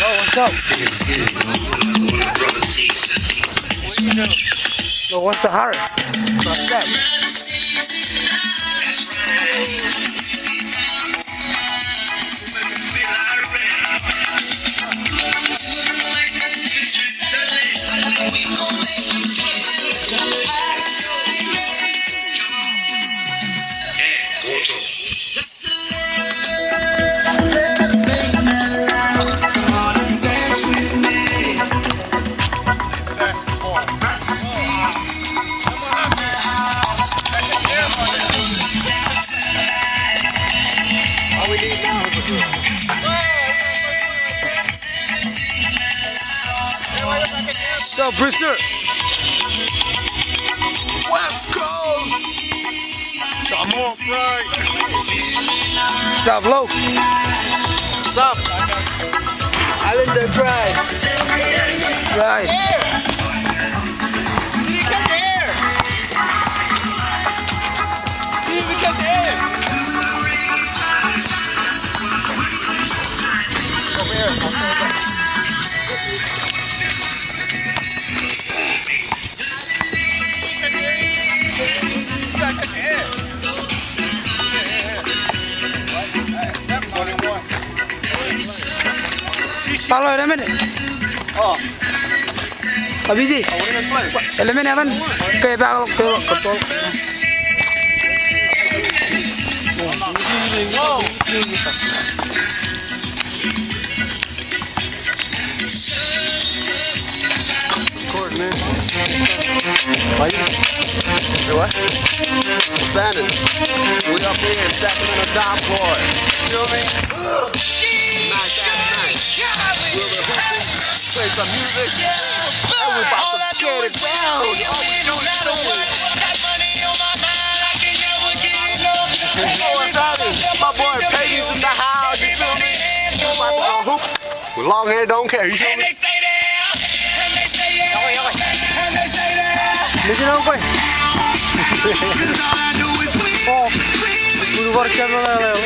Oh, what's up? No, what's the hurry? What's that? Yo, Brewster. West Coast. Come on, right. What's up, Lo? What's up? Islander Pride. Right. Follow it a minute. Oh. Abhi ji. Ele mene avan. Kaya bago kayo control. Record, man. Why you? Say what? What's happening? We up here in Sactown, top floor. You know what I mean? Nice. We'll be hooping, play some music, and we're about to get it down. What's happening? My boy Peggy's in the house, you feel me? Hoop. With long hair, don't care, you feel me? Listen up, boy. Oh, we've got a camera there.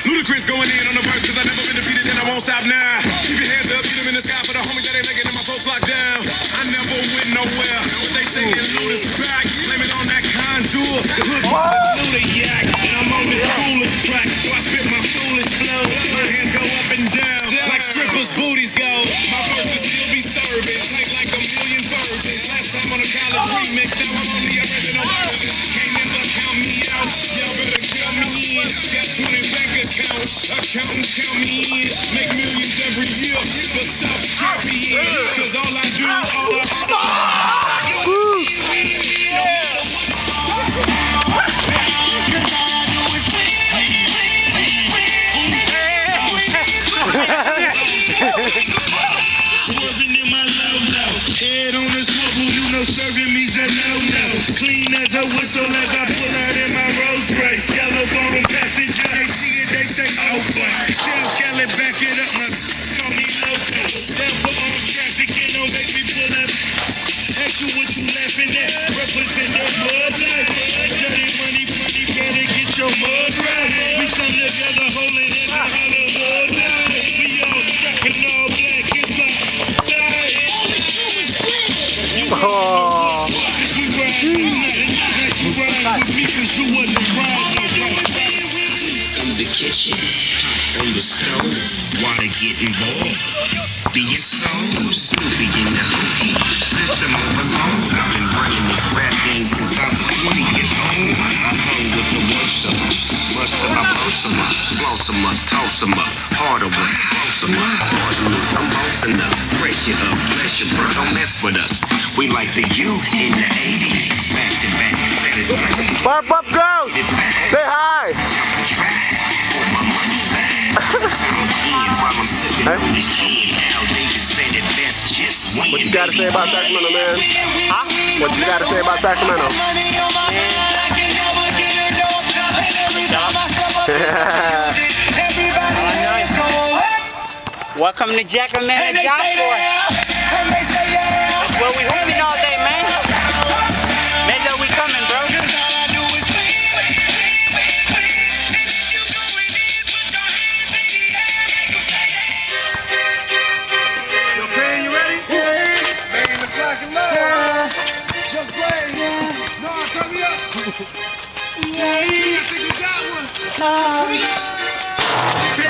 Ludacris going in on the verse, cause I never been defeated and I won't stop now. Keep your hands up, get them in the sky for the homies that ain't making it, my folks locked down. I never went nowhere. What they saying, Luda's back. Blame it on that contour. The hood Luda yak. And I'm on this foolish track, so I spit my foolish flow. My hands go up and down, like strippers' booties go. My verses still be serving, tight like a million virgins. Last time on a college remix, now I'm on the original version. Can't never count me out, y'all better count me in. Got 20 bank accounts, accountants count me in. Make millions every year, but stop champion. Cause all I do, wasn't in my low. Head on the swivel, you know serving me's a no-no. Clean as a whistle as I pull out in my Rolls Royce. Yellow bone passenger, they see it, they say, oh boy. Shell Kelly, back it up, my call me loco. Down for on traffic and don't make me pull up. Ask you what you laughing at, represent your mud life. Dirty money, better get your mud right. We come together, holding it out of the mud life. We all strapping all black, it's like the kitchen, on the stove, water getting boiled. Being slow, soupy in the hookie. System overload. I've been running this rap game since I was 20 years old. I hung with the worst of them. Worst of my burst them up. Floss them up, toss them up. Harder one, close them up. Harder look, I'm bossing up. Break it up, bless you, bro, don't mess with us. We like the youth in the 80s. Back to back, set it right. Pop up, girls! Say hi! What you gotta say about Sacramento, man? Huh? What you gotta say about Sacramento? Welcome to Jackman and Job Boy. That's where we hooping all day, man. That's where we coming, bro. Tell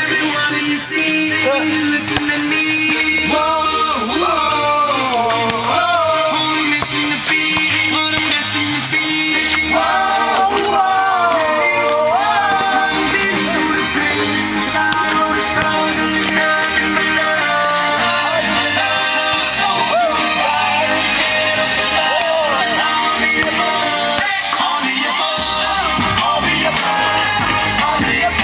me what do you see when you looking at me? Whoa, whoa, whoa. On a mission to be, on a mission to be. Whoa, whoa, whoa. Been through the pain, sorrow, the struggle, and nothing but love. So you gotta get us love. I'll be your boy, I'll be your boy, I'll be your boy, I'll be your boy.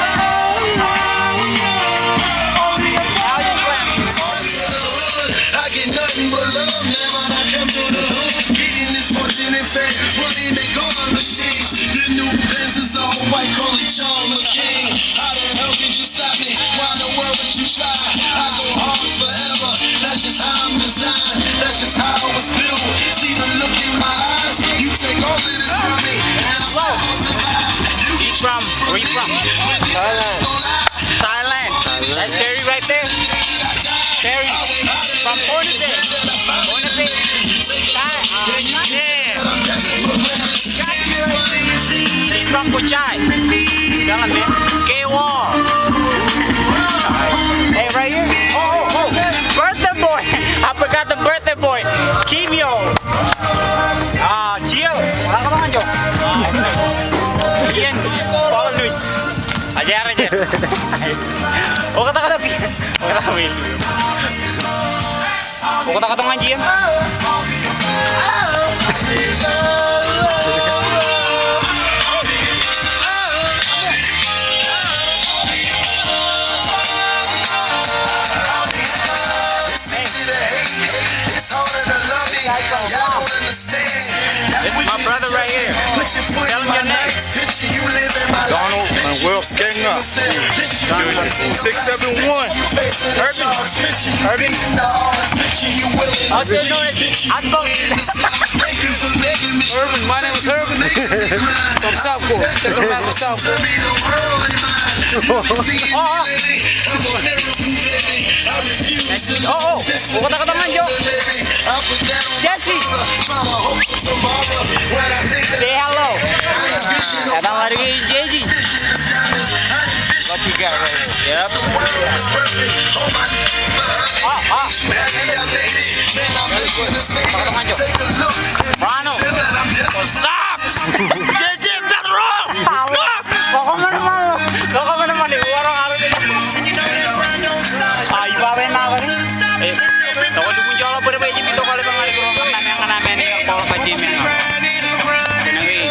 I get nothing but love now when I come to the hood. Getting this fortune and fame, money they call a machine. The new Benz is all white, call it Charlie King. How the hell could you stop me? Why in the world would you try? I go hard forever, that's just how I'm designed. That's just how I was built. See the look in my eyes, you take all of this from me, and I'm still gonna survive. He's from, where you from? Thailand. That's Terry right there. Terry from Hoopin. Hoopin. Yeah. He's from Kuchai. Tell him, man. K-Wall. Hey, right here. Oh. Birthday boy. I forgot the birthday boy. Kimyo. Gio. Wala ka ba nga, Joe? Ian. Follow me. Ajar. Oh, kata-kata. Oh, kata-kata nga, Gian. This is my brother right here. Tell him your name. Donald and Will Skinner. 671. Urban. Also known as Urban, my name is Urban. From Southport, Sactown, Southport. Kata-kata man, Joe. Jesse. Say hello. Datang lagi JJ. What you got right here? Yep. Kata-kata man, Joe. Rano. What's up? JJ, that's wrong. Koko mo naman. Warang araw din. Ibabayin na ako rin. Toko dukung jala pada bayi jimi toko lebang hari kurang namen yang tol kajimi. Nabi,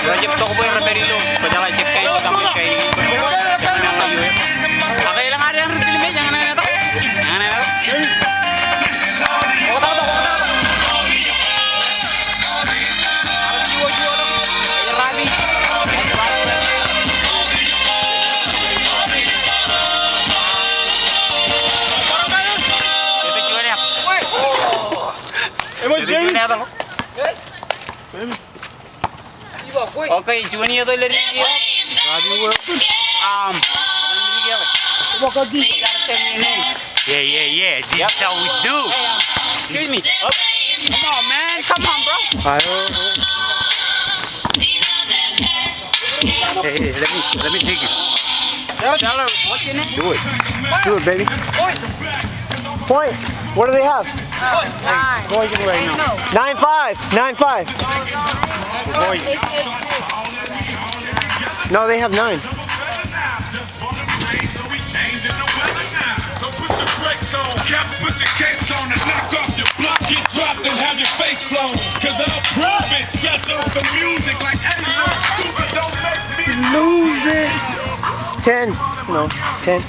rajab toko boy reperi lo, bajala cek kayu kamu kayu. Jangan kayu. Apa yang ada yang rutin ini jangan ada tak? Jangan ada. Oh tak. Jiwa dong. Rabi. Okay, Junior to lari dia. Yeah. This is how we do. Excuse me. Up. Come on, man. Come on, bro. Hey, let me take it. Tell her what's your name. Do it, baby. Point. What do they have? 9. Boys in right now. 9-5. 9-5. No, they have 9. Put your capes on and knock off your block, get dropped and have your face flown. Cause I'll prove it, scratch off the music like anyone stupid, don't make me Lose it. 10. No, 10.